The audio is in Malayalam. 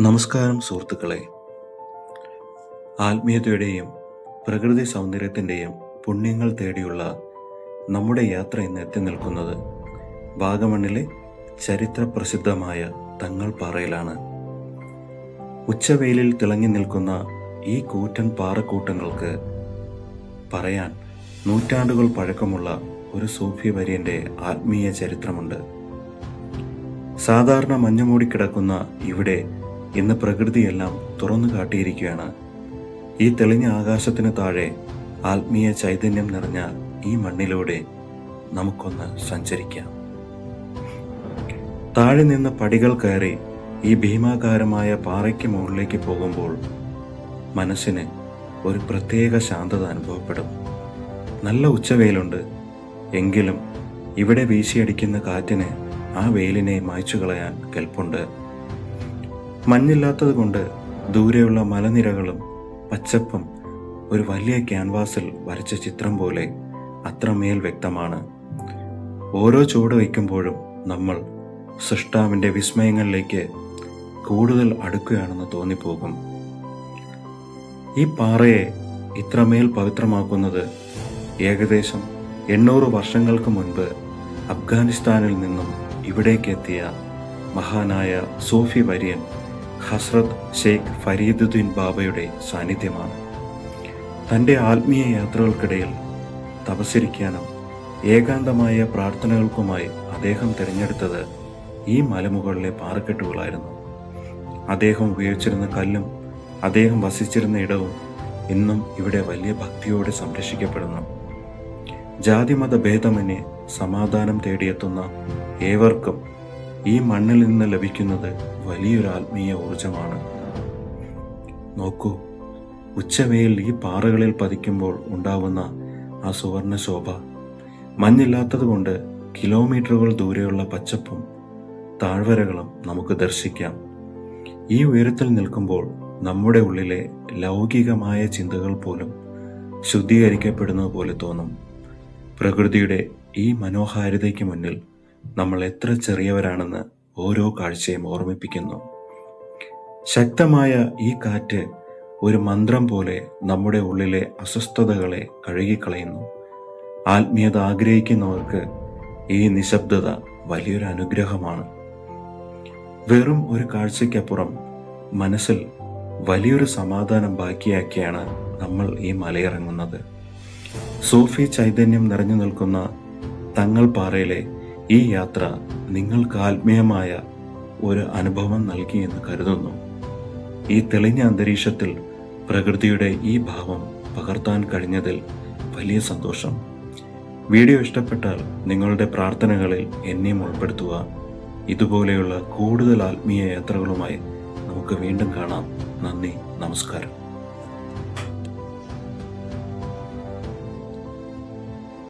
നമസ്കാരം സുഹൃത്തുക്കളെ. ആത്മീയതയുടെയും പ്രകൃതി സൗന്ദര്യത്തിൻ്റെയും പുണ്യങ്ങൾ തേടിയുള്ള നമ്മുടെ യാത്ര ഇന്ന് എത്തി നിൽക്കുന്നത് വാഗമണ്ണിലെ ചരിത്ര പ്രസിദ്ധമായ തങ്ങൾ പാറയിലാണ്. ഉച്ചവെയിലിൽ തിളങ്ങി നിൽക്കുന്ന ഈ കൂറ്റൻ പാറക്കൂട്ടങ്ങൾക്ക് പറയാൻ നൂറ്റാണ്ടുകൾ പഴക്കമുള്ള ഒരു സൂഫി വര്യൻ്റെ ആത്മീയ ചരിത്രമുണ്ട്. സാധാരണ മഞ്ഞുമൂടിക്കിടക്കുന്ന ഇവിടെ ഇന്ന് പ്രകൃതിയെല്ലാം തുറന്നു കാട്ടിയിരിക്കുകയാണ്. ഈ തെളിഞ്ഞ ആകാശത്തിന് താഴെ ആത്മീയ ചൈതന്യം നിറഞ്ഞ ഈ മണ്ണിലൂടെ നമുക്കൊന്ന് സഞ്ചരിക്കാം. താഴെ നിന്ന് പടികൾ കയറി ഈ ഭീമാകാരമായ പാറയ്ക്ക് മുകളിലേക്ക് പോകുമ്പോൾ മനസ്സിന് ഒരു പ്രത്യേക ശാന്തത അനുഭവപ്പെടും. നല്ല ഉച്ചവെയിലുണ്ട്, എങ്കിലും ഇവിടെ വീശിയടിക്കുന്ന കാറ്റിന് ആ വെയിലിനെ മായ്ച്ചു കളയാൻ കെൽപ്പുണ്ട്. മഞ്ഞില്ലാത്തത് കൊണ്ട് ദൂരെയുള്ള മലനിരകളും പച്ചപ്പും ഒരു വലിയ ക്യാൻവാസിൽ വരച്ച ചിത്രം പോലെ അത്രമേൽ വ്യക്തമാണ്. ഓരോ ചുവട് വയ്ക്കുമ്പോഴും നമ്മൾ സൃഷ്ടാവിൻ്റെ വിസ്മയങ്ങളിലേക്ക് കൂടുതൽ അടുക്കുകയാണെന്ന് തോന്നിപ്പോകും. ഈ പാറയെ ഇത്രമേൽ പവിത്രമാക്കുന്നത് ഏകദേശം 800 വർഷങ്ങൾക്ക് മുൻപ് അഫ്ഗാനിസ്ഥാനിൽ നിന്നും ഇവിടേക്കെത്തിയ മഹാനായ സൂഫി വര്യൻ ഹസ്രത്ത് ഷെയ്ഖ് ഫരീദുദ്ദീൻ ബാബയുടെ സാന്നിധ്യമാണ്. തൻ്റെ ആത്മീയ യാത്രകൾക്കിടയിൽ തപസ്സിരിക്കാനും ഏകാന്തമായ പ്രാർത്ഥനകൾക്കുമായി അദ്ദേഹം തിരഞ്ഞെടുത്തത് ഈ മലമുകളിലെ പാറക്കെട്ടുകളായിരുന്നു. അദ്ദേഹം ഉപയോഗിച്ചിരുന്ന കല്ലും അദ്ദേഹം വസിച്ചിരുന്ന ഇടവും ഇന്നും ഇവിടെ വലിയ ഭക്തിയോടെ സംരക്ഷിക്കപ്പെടുന്നു. ജാതിമത ഭേദമന്യേ സമാധാനം തേടിയെത്തുന്ന ഏവർക്കും ഈ മണ്ണിൽ നിന്ന് ലഭിക്കുന്നത് വലിയൊരു ആത്മീയ ഊർജമാണ്. നോക്കൂ, ഉച്ചവെയിൽ ഈ പാറകളിൽ പതിക്കുമ്പോൾ ഉണ്ടാവുന്ന ആ സുവർണ ശോഭ. മഞ്ഞില്ലാത്തത് കൊണ്ട് കിലോമീറ്ററുകൾ ദൂരെയുള്ള പച്ചപ്പും താഴ്വരകളും നമുക്ക് ദർശിക്കാം. ഈ ഉയരത്തിൽ നിൽക്കുമ്പോൾ നമ്മുടെ ഉള്ളിലെ ലൗകികമായ ചിന്തകൾ പോലും ശുദ്ധീകരിക്കപ്പെടുന്നത് പോലെ തോന്നും. പ്രകൃതിയുടെ ഈ മനോഹാരിതയ്ക്ക് മുന്നിൽ നമ്മൾ എത്ര ചെറിയവരാണെന്ന് ഓരോ കാഴ്ചയും ഓർമ്മിപ്പിക്കുന്നു. ശക്തമായ ഈ കാറ്റ് ഒരു മന്ത്രം പോലെ നമ്മുടെ ഉള്ളിലെ അസ്വസ്ഥതകളെ കഴുകിക്കളയുന്നു. ആത്മീയത ആഗ്രഹിക്കുന്നവർക്ക് ഈ നിശബ്ദത വലിയൊരു അനുഗ്രഹമാണ്. വെറും ഒരു കാഴ്ചയ്ക്കപ്പുറം മനസ്സിൽ വലിയൊരു സമാധാനം ബാക്കിയാക്കിയാണ് നമ്മൾ ഈ മലയിറങ്ങുന്നത്. സൂഫി ചൈതന്യം നിറഞ്ഞു നിൽക്കുന്ന തങ്ങൾ പാറയിലെ ഈ യാത്ര നിങ്ങൾക്ക് ആത്മീയമായ ഒരു അനുഭവം നൽകിയെന്ന് കരുതുന്നു. ഈ തെളിഞ്ഞ അന്തരീക്ഷത്തിൽ പ്രകൃതിയുടെ ഈ ഭാവം പകർത്താൻ കഴിഞ്ഞതിൽ വലിയ സന്തോഷം. വീഡിയോ ഇഷ്ടപ്പെട്ടാൽ നിങ്ങളുടെ പ്രാർത്ഥനകളിൽ എന്നെയും ഉൾപ്പെടുത്തുക. ഇതുപോലെയുള്ള കൂടുതൽ ആത്മീയ യാത്രകളുമായി നമുക്ക് വീണ്ടും കാണാം. നന്ദി, നമസ്കാരം.